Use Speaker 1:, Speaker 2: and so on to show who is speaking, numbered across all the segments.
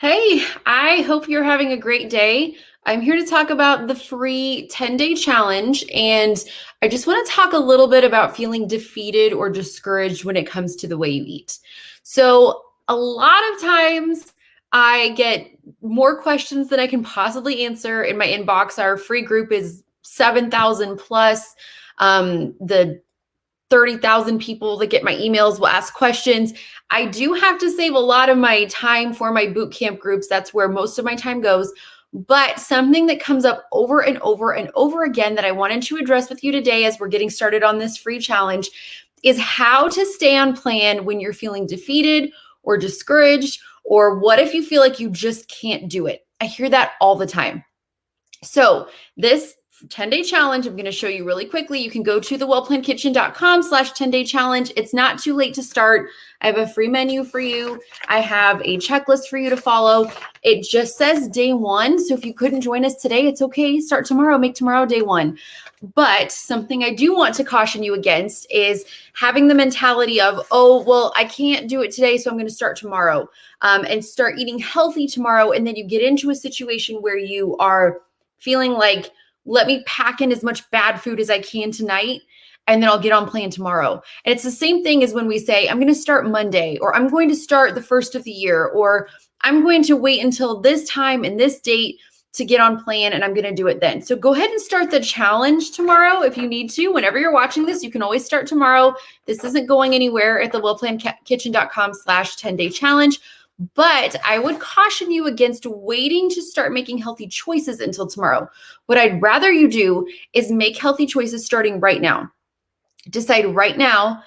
Speaker 1: Hey, I hope you're having a great day. I'm here to talk about the free 10-day challenge, and I just want to talk a little bit about feeling defeated or discouraged when it comes to the way you eat. So, a lot of times I get more questions than I can possibly answer in my inbox. Our free group is 7,000 plus. The 30,000 people that get my emails will ask questions. I do have to save a lot of my time for my boot camp groups. That's where most of my time goes. But something that comes up over and over and over again that I wanted to address with you today as we're getting started on this free challenge is how to stay on plan when you're feeling defeated or discouraged, or what if you feel like you just can't do it? I hear that all the time. So this 10-day challenge, I'm going to show you really quickly. You can go to thewellplannedkitchen.com/10-day challenge. It's not too late to start. I have a free menu for you. I have a checklist for you to follow. It just says day one. So if you couldn't join us today, it's okay. Start tomorrow, make tomorrow day one. But something I do want to caution you against is having the mentality of, oh, well, I can't do it today, so I'm going to start tomorrow, and start eating healthy tomorrow. And then you get into a situation where you are feeling like, let me pack in as much bad food as I can tonight, and then I'll get on plan tomorrow. And it's the same thing as when we say, I'm going to start Monday, or I'm going to start the first of the year, or I'm going to wait until this time and this date to get on plan, and I'm going to do it then. So go ahead and start the challenge tomorrow if you need to. Whenever you're watching this, you can always start tomorrow. This isn't going anywhere at thewellplannedkitchen.com/10-day challenge. But I would caution you against waiting to start making healthy choices until tomorrow. What I'd rather you do is make healthy choices starting right now. Decide right now.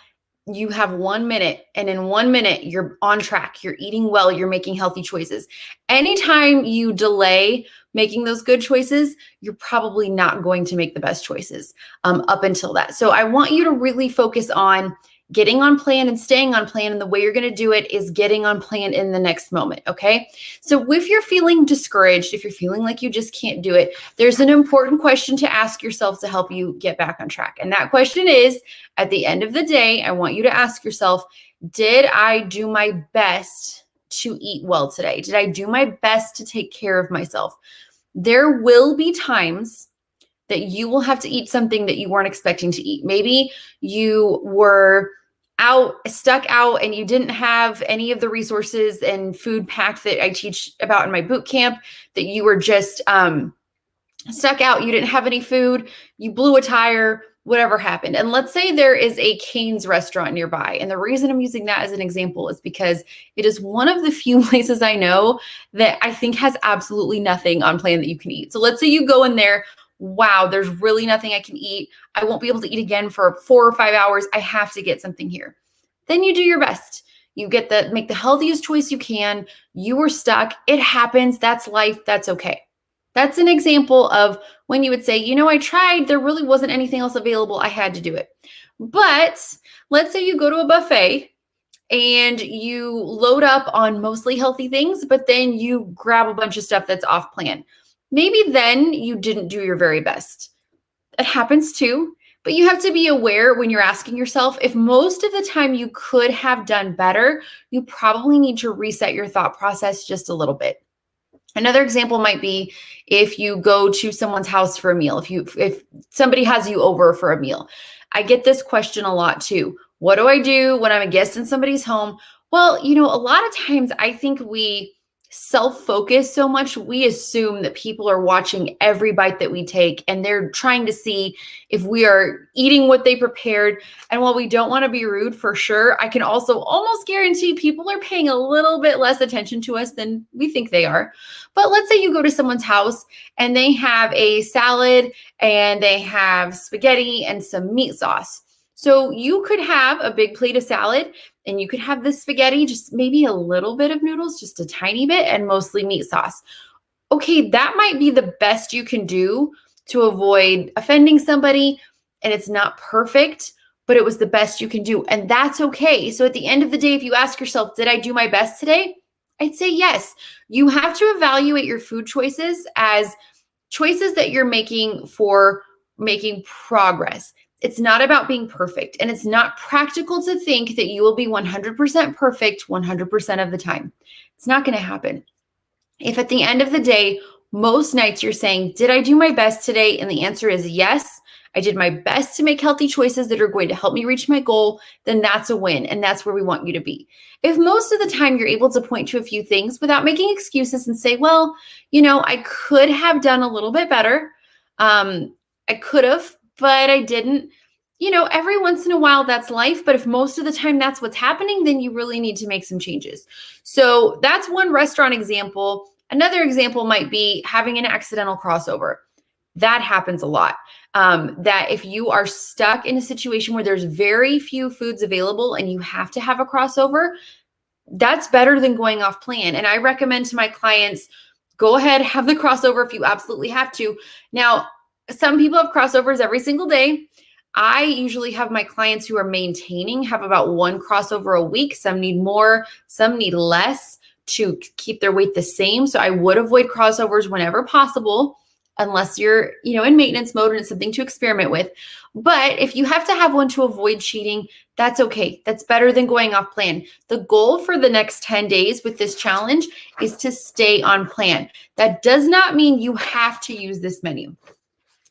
Speaker 1: You have 1 minute, and in 1 minute, you're on track. You're eating well. You're making healthy choices. Anytime you delay making those good choices, you're probably not going to make the best choices up until that. So I want you to really focus on getting on plan and staying on plan. And the way you're going to do it is getting on plan in the next moment. Okay. So if you're feeling discouraged, if you're feeling like you just can't do it, there's an important question to ask yourself to help you get back on track. And that question is, at the end of the day, I want you to ask yourself, did I do my best to eat well today? Did I do my best to take care of myself? There will be times that you will have to eat something that you weren't expecting to eat. Maybe you were stuck out, and you didn't have any of the resources and food packed that I teach about in my boot camp, that you were just stuck out. You didn't have any food. You blew a tire, whatever happened. And let's say there is a Cane's restaurant nearby. And the reason I'm using that as an example is because it is one of the few places I know that I think has absolutely nothing on plan that you can eat. So let's say you go in there, wow, there's really nothing I can eat. I won't be able to eat again for 4 or 5 hours. I have to get something here. Then you do your best. You make the healthiest choice you can. You were stuck. It happens. That's life. That's okay. That's an example of when you would say, I tried. There really wasn't anything else available. I had to do it. But let's say you go to a buffet and you load up on mostly healthy things, but then you grab a bunch of stuff that's off plan. Maybe then you didn't do your very best. It happens too, but you have to be aware when you're asking yourself, if most of the time you could have done better, you probably need to reset your thought process just a little bit. Another example might be if you go to someone's house for a meal, if somebody has you over for a meal. I get this question a lot too. What do I do when I'm a guest in somebody's home? Well, a lot of times I think we self-focus so much, we assume that people are watching every bite that we take, and they're trying to see if we are eating what they prepared. And while we don't want to be rude, for sure, I can also almost guarantee people are paying a little bit less attention to us than we think they are. But let's say you go to someone's house and they have a salad and they have spaghetti and some meat sauce. So you could have a big plate of salad, and you could have the spaghetti, just maybe a little bit of noodles, just a tiny bit, and mostly meat sauce. Okay, that might be the best you can do to avoid offending somebody, and it's not perfect, but it was the best you can do, and that's okay. So at the end of the day, if you ask yourself, did I do my best today? I'd say yes. You have to evaluate your food choices as choices that you're making for making progress. It's not about being perfect, and it's not practical to think that you will be 100% perfect 100% of the time. It's not going to happen. If at the end of the day, most nights you're saying, did I do my best today? And the answer is yes, I did my best to make healthy choices that are going to help me reach my goal, then that's a win. And that's where we want you to be. If most of the time you're able to point to a few things without making excuses and say, well, I could have done a little bit better. I could have, but I didn't. Every once in a while that's life. But if most of the time that's what's happening, then you really need to make some changes. So that's one restaurant example. Another example might be having an accidental crossover. That happens a lot. That if you are stuck in a situation where there's very few foods available and you have to have a crossover, that's better than going off plan. And I recommend to my clients, go ahead, have the crossover if you absolutely have to. Now, some people have crossovers every single day. I usually have my clients who are maintaining have about one crossover a week. Some need more, some need less to keep their weight the same. So I would avoid crossovers whenever possible, unless you're, in maintenance mode and it's something to experiment with. But if you have to have one to avoid cheating, that's okay. That's better than going off plan. The goal for the next 10 days with this challenge is to stay on plan. That does not mean you have to use this menu.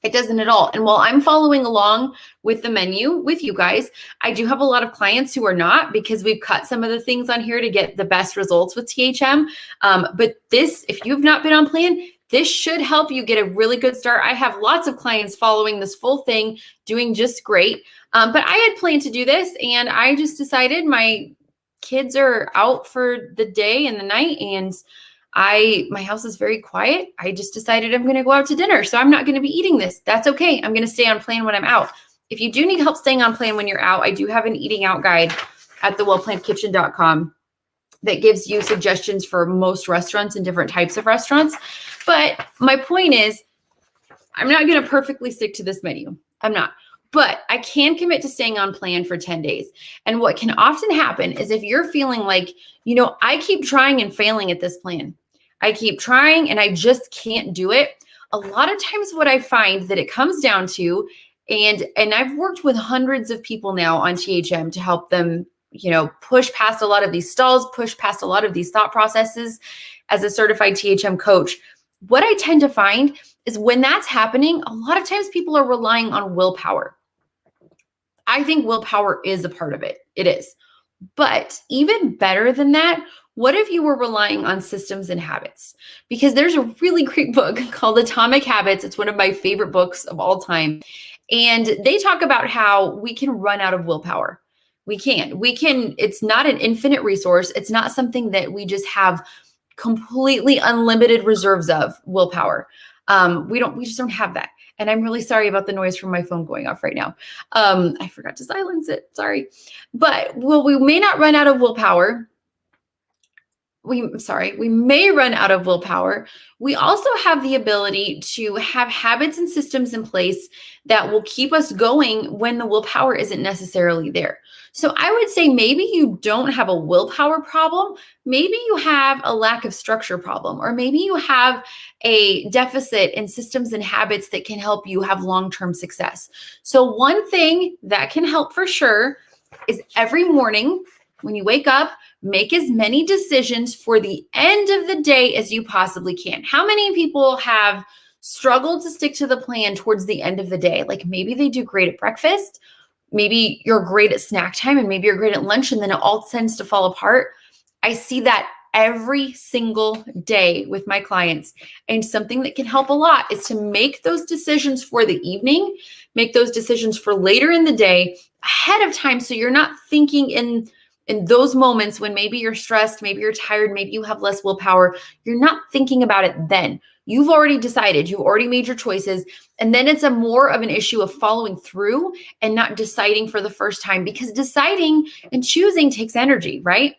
Speaker 1: It doesn't at all. And while I'm following along with the menu with you guys, I do have a lot of clients who are not, because we've cut some of the things on here to get the best results with THM. But this, if you've not been on plan, this should help you get a really good start. I have lots of clients following this full thing, doing just great. But I had planned to do this, and I just decided my kids are out for the day and the night, and my house is very quiet. I just decided I'm going to go out to dinner. So I'm not going to be eating this. That's okay. I'm going to stay on plan when I'm out. If you do need help staying on plan when you're out, I do have an eating out guide at thewellplannedkitchen.com that gives you suggestions for most restaurants and different types of restaurants. But my point is, I'm not going to perfectly stick to this menu. I'm not. But I can commit to staying on plan for 10 days. And what can often happen is if you're feeling like, I keep trying and failing at this plan. I keep trying and I just can't do it. A lot of times what I find that it comes down to, and I've worked with hundreds of people now on THM to help them, push past a lot of these stalls, push past a lot of these thought processes as a certified THM coach. What I tend to find is when that's happening, a lot of times people are relying on willpower. I think willpower is a part of it. It is. But even better than that, what if you were relying on systems and habits? Because there's a really great book called Atomic Habits. It's one of my favorite books of all time. And they talk about how we can run out of willpower. We can, it's not an infinite resource. It's not something that we just have completely unlimited reserves of willpower. We just don't have that. And I'm really sorry about the noise from my phone going off right now. I forgot to silence it. Sorry. But we may not run out of willpower. We may run out of willpower. We also have the ability to have habits and systems in place that will keep us going when the willpower isn't necessarily there. So I would say maybe you don't have a willpower problem. Maybe you have a lack of structure problem, or maybe you have a deficit in systems and habits that can help you have long-term success. So one thing that can help for sure is every morning when you wake up, make as many decisions for the end of the day as you possibly can. How many people have struggled to stick to the plan towards the end of the day? Like maybe they do great at breakfast, maybe you're great at snack time, and maybe you're great at lunch, and then it all tends to fall apart. I see that every single day with my clients. And something that can help a lot is to make those decisions for the evening, make those decisions for later in the day ahead of time, so you're not thinking in those moments when maybe you're stressed, maybe you're tired, maybe you have less willpower. You're not thinking about it then. You've already decided, you've already made your choices. And then it's a more of an issue of following through and not deciding for the first time, because deciding and choosing takes energy, right?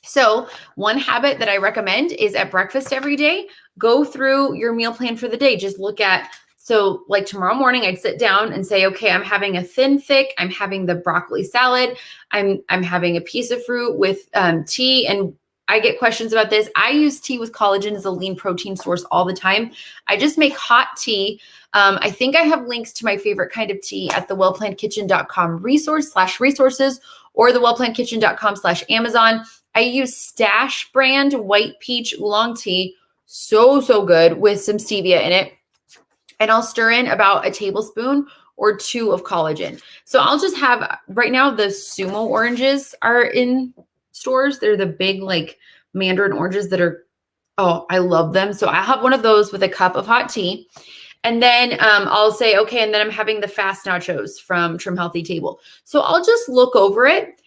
Speaker 1: So one habit that I recommend is at breakfast every day, go through your meal plan for the day. Just look at, so like tomorrow morning, I'd sit down and say, okay, I'm having a thin thick, I'm having the broccoli salad, I'm having a piece of fruit with tea. And I get questions about this. I use tea with collagen as a lean protein source all the time. I just make hot tea. I think I have links to my favorite kind of tea at thewellplannedkitchen.com resources or thewellplannedkitchen.com/Amazon. I use Stash brand white peach oolong tea. So, so good with some stevia in it. And I'll stir in about a tablespoon or 2 of collagen. So I'll just have, right now, the Sumo oranges are in stores. They're the big, like, mandarin oranges that are, oh, I love them. So I have one of those with a cup of hot tea. And then I'll say, okay, and then I'm having the fast nachos from Trim Healthy Table. So I'll just look over it.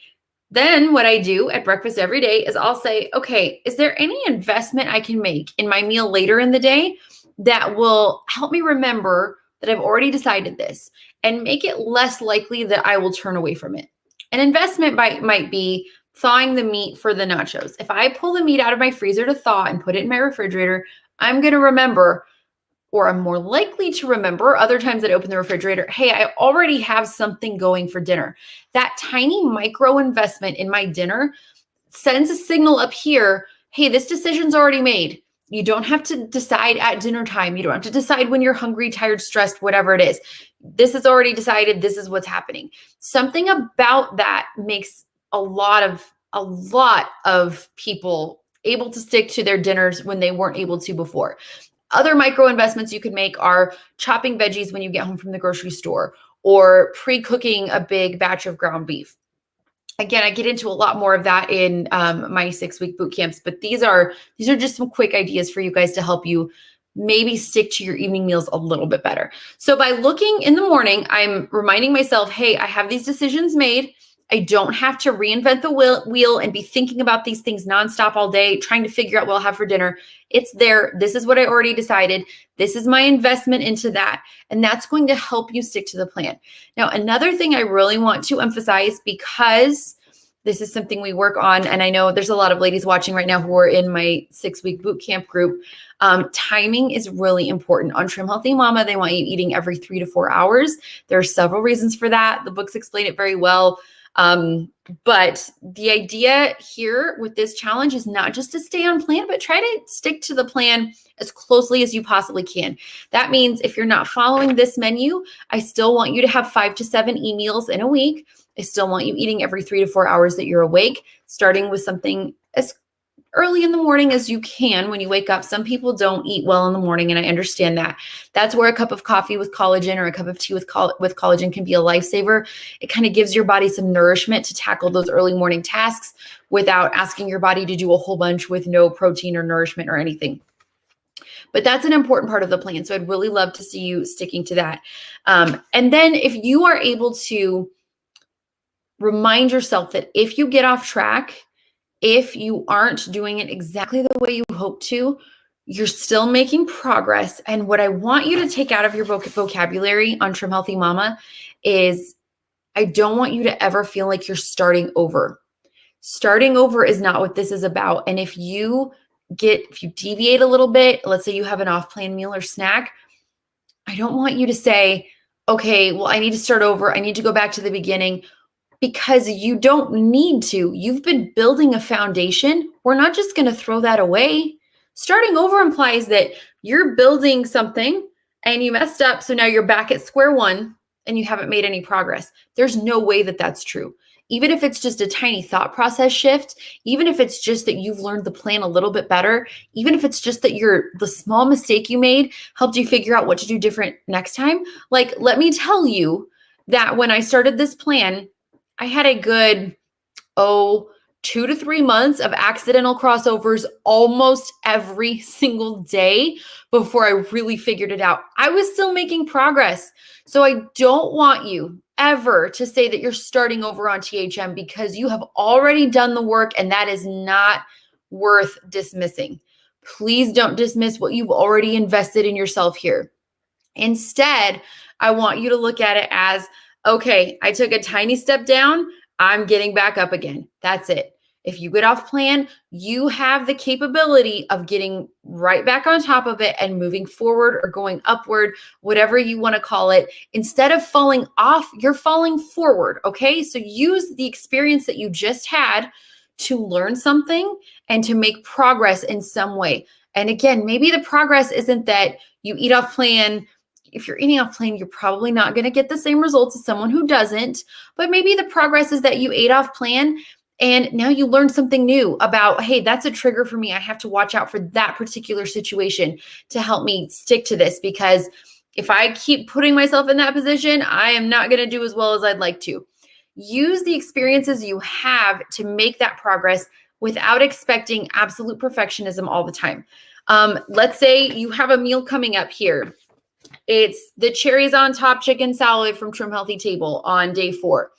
Speaker 1: Then what I do at breakfast every day is I'll say, okay, is there any investment I can make in my meal later in the day that will help me remember that I've already decided this and make it less likely that I will turn away from it? An investment might be thawing the meat for the nachos. If I pull the meat out of my freezer to thaw and put it in my refrigerator, I'm going to remember, or I'm more likely to remember other times that I open the refrigerator, hey, I already have something going for dinner. That tiny micro investment in my dinner sends a signal up here, hey, this decision's already made. You don't have to decide at dinner time. You don't have to decide when you're hungry, tired, stressed, whatever it is. This is already decided. This is what's happening. Something about that makes a lot of people able to stick to their dinners when they weren't able to before. Other micro investments you could make are chopping veggies when you get home from the grocery store or pre-cooking a big batch of ground beef. Again, I get into a lot more of that in my 6-week boot camps, but these are just some quick ideas for you guys to help you maybe stick to your evening meals a little bit better. So by looking in the morning, I'm reminding myself, hey, I have these decisions made. I don't have to reinvent the wheel and be thinking about these things nonstop all day, trying to figure out what I'll have for dinner. It's there. This is what I already decided. This is my investment into that. And that's going to help you stick to the plan. Now, another thing I really want to emphasize, because this is something we work on, and I know there's a lot of ladies watching right now who are in my 6-week boot camp group, timing is really important. On Trim Healthy Mama, they want you eating every 3 to 4 hours. There are several reasons for that. The books explain it very well. But the idea here with this challenge is not just to stay on plan, but try to stick to the plan as closely as you possibly can. That means if you're not following this menu, I still want you to have 5 to 7 meals in a week. I still want you eating every 3 to 4 hours that you're awake, starting with something as early in the morning as you can when you wake up. Some people don't eat well in the morning, and I understand that. That's where a cup of coffee with collagen or a cup of tea with collagen can be a lifesaver. It kind of gives your body some nourishment to tackle those early morning tasks without asking your body to do a whole bunch with no protein or nourishment or anything. But that's an important part of the plan. So I'd really love to see you sticking to that. And then if you are able to remind yourself that if you get off track, if you aren't doing it exactly the way you hope to, you're still making progress. And what I want you to take out of your vocabulary on Trim Healthy Mama is, I don't want you to ever feel like you're starting over. Starting over is not what this is about. And if you deviate a little bit, let's say you have an off-plan meal or snack, I don't want you to say, okay, well, I need to start over. I need to go back to the beginning. Because you don't need to. You've been building a foundation. We're not just going to throw that away. Starting over implies that you're building something and you messed up, so now you're back at square one and you haven't made any progress. There's no way that that's true. Even if it's just a tiny thought process shift, even if it's just that you've learned the plan a little bit better, even if it's just that the small mistake you made helped you figure out what to do different next time. Like, let me tell you that when I started this plan, I had a good, 2 to 3 months of accidental crossovers almost every single day before I really figured it out. I was still making progress. So I don't want you ever to say that you're starting over on THM, because you have already done the work, and that is not worth dismissing. Please don't dismiss what you've already invested in yourself here. Instead, I want you to look at it as, okay, I took a tiny step down. I'm getting back up again. That's it. If you get off plan, you have the capability of getting right back on top of it and moving forward or going upward, whatever you want to call it. Instead of falling off, you're falling forward. Okay. So use the experience that you just had to learn something and to make progress in some way. And again, maybe the progress isn't that you eat off plan. If you're eating off plan, you're probably not going to get the same results as someone who doesn't. But maybe the progress is that you ate off plan And now you learn something new about, hey, that's a trigger for me. I have to watch out for that particular situation to help me stick to this, because if I keep putting myself in that position, I am not going to do as well as I'd like to. Use the experiences you have to make that progress without expecting absolute perfectionism all the time. Let's say you have a meal coming up here. It's the cherries on top chicken salad from Trim Healthy Table on day 4.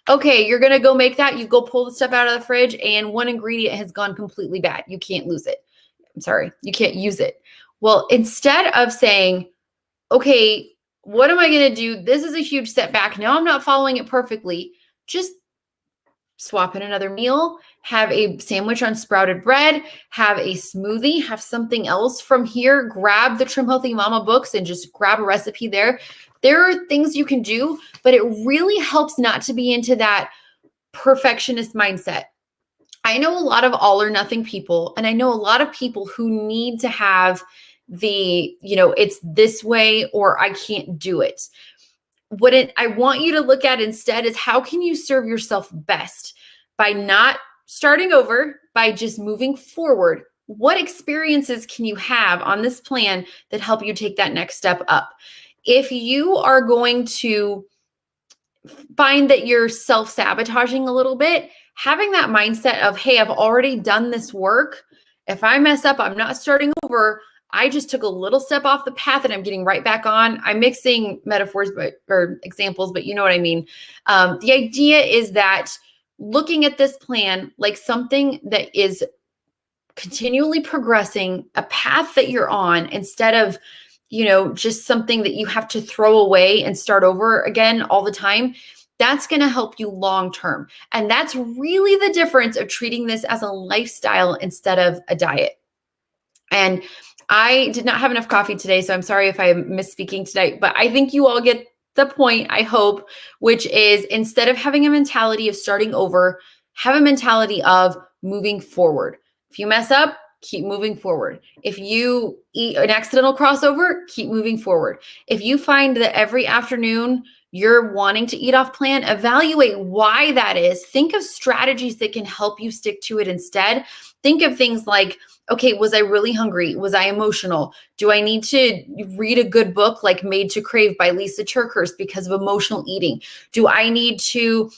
Speaker 1: Okay, you're going to go make that. You go pull the stuff out of the fridge and one ingredient has gone completely bad. You can't lose it. I'm sorry, you can't use it. Well, instead of saying, okay, what am I going to do? This is a huge setback. Now I'm not following it perfectly. Just swap in another meal, have a sandwich on sprouted bread, have a smoothie, have something else from here, grab the Trim Healthy Mama books and just grab a recipe there. There are things you can do, but it really helps not to be into that perfectionist mindset. I know a lot of all or nothing people, and I know a lot of people who need to have the, it's this way or I can't do it. I want you to look at instead is, how can you serve yourself best by not starting over, by just moving forward? What experiences can you have on this plan that help you take that next step up? If you are going to find that you're self-sabotaging a little bit, having that mindset of, hey, I've already done this work. If I mess up, I'm not starting over. I just took a little step off the path and I'm getting right back on. I'm mixing metaphors or examples, but you know what I mean. The idea is that looking at this plan like something that is continually progressing, a path that you're on, instead of, just something that you have to throw away and start over again all the time. That's going to help you long term. And that's really the difference of treating this as a lifestyle instead of a diet. And I did not have enough coffee today, so I'm sorry if I'm misspeaking tonight, but I think you all get the point, I hope, which is, instead of having a mentality of starting over, have a mentality of moving forward. If you mess up, keep moving forward. If you eat an accidental crossover, keep moving forward. If you find that every afternoon you're wanting to eat off plan, evaluate why that is. Think of strategies that can help you stick to it instead. Think of things like, okay, was I really hungry? Was I emotional? Do I need to read a good book like Made to Crave by Lisa Turkhurst because of emotional eating? Do I need to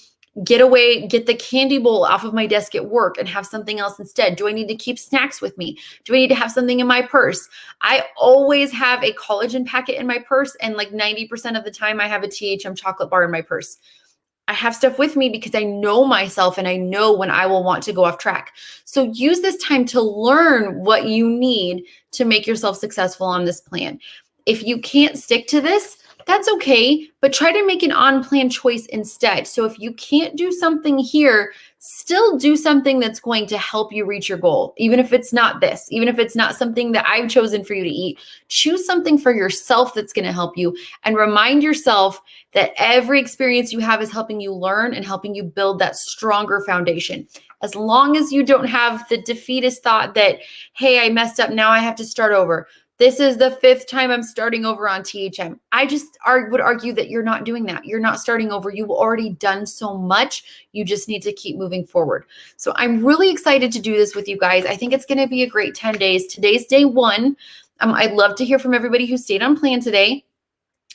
Speaker 1: get the candy bowl off of my desk at work and have something else instead? Do I need to keep snacks with me? Do I need to have something in my purse? I always have a collagen packet in my purse, and like 90% of the time I have a THM chocolate bar in my purse. I have stuff with me because I know myself and I know when I will want to go off track. So use this time to learn what you need to make yourself successful on this plan. If you can't stick to this, that's okay, but try to make an on-plan choice instead. So if you can't do something here, still do something that's going to help you reach your goal. Even if it's not this, even if it's not something that I've chosen for you to eat, choose something for yourself that's going to help you, and remind yourself that every experience you have is helping you learn and helping you build that stronger foundation. As long as you don't have the defeatist thought that, hey, I messed up, now I have to start over. This is the 5th time I'm starting over on THM. I just would argue that you're not doing that. You're not starting over. You've already done so much. You just need to keep moving forward. So I'm really excited to do this with you guys. I think it's going to be a great 10 days. Today's day 1. I'd love to hear from everybody who stayed on plan today.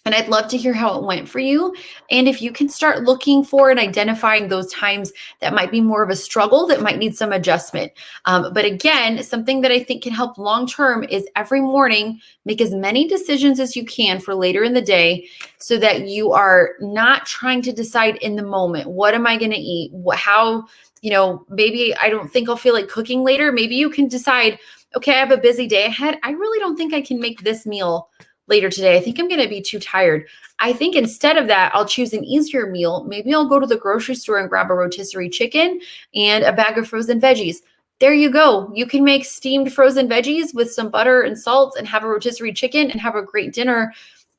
Speaker 1: And I'd love to hear how it went for you. And if you can start looking for and identifying those times that might be more of a struggle, that might need some adjustment. But again, something that I think can help long-term is every morning, make as many decisions as you can for later in the day so that you are not trying to decide in the moment, what am I going to eat? How, maybe I don't think I'll feel like cooking later. Maybe you can decide, okay, I have a busy day ahead. I really don't think I can make this meal later today. I think I'm going to be too tired. I think instead of that, I'll choose an easier meal. Maybe I'll go to the grocery store and grab a rotisserie chicken and a bag of frozen veggies. There you go. You can make steamed frozen veggies with some butter and salt and have a rotisserie chicken and have a great dinner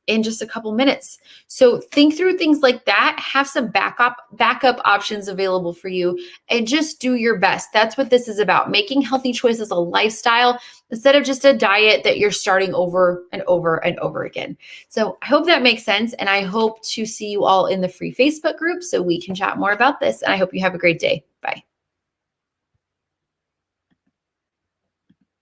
Speaker 1: in just a couple minutes. So think through things like that, have some backup options available for you, and just do your best. That's what this is about, making healthy choices a lifestyle instead of just a diet that you're starting over and over and over again. So I hope that makes sense, and I hope to see you all in the free Facebook group so we can chat more about this, and I hope you have a great day. Bye.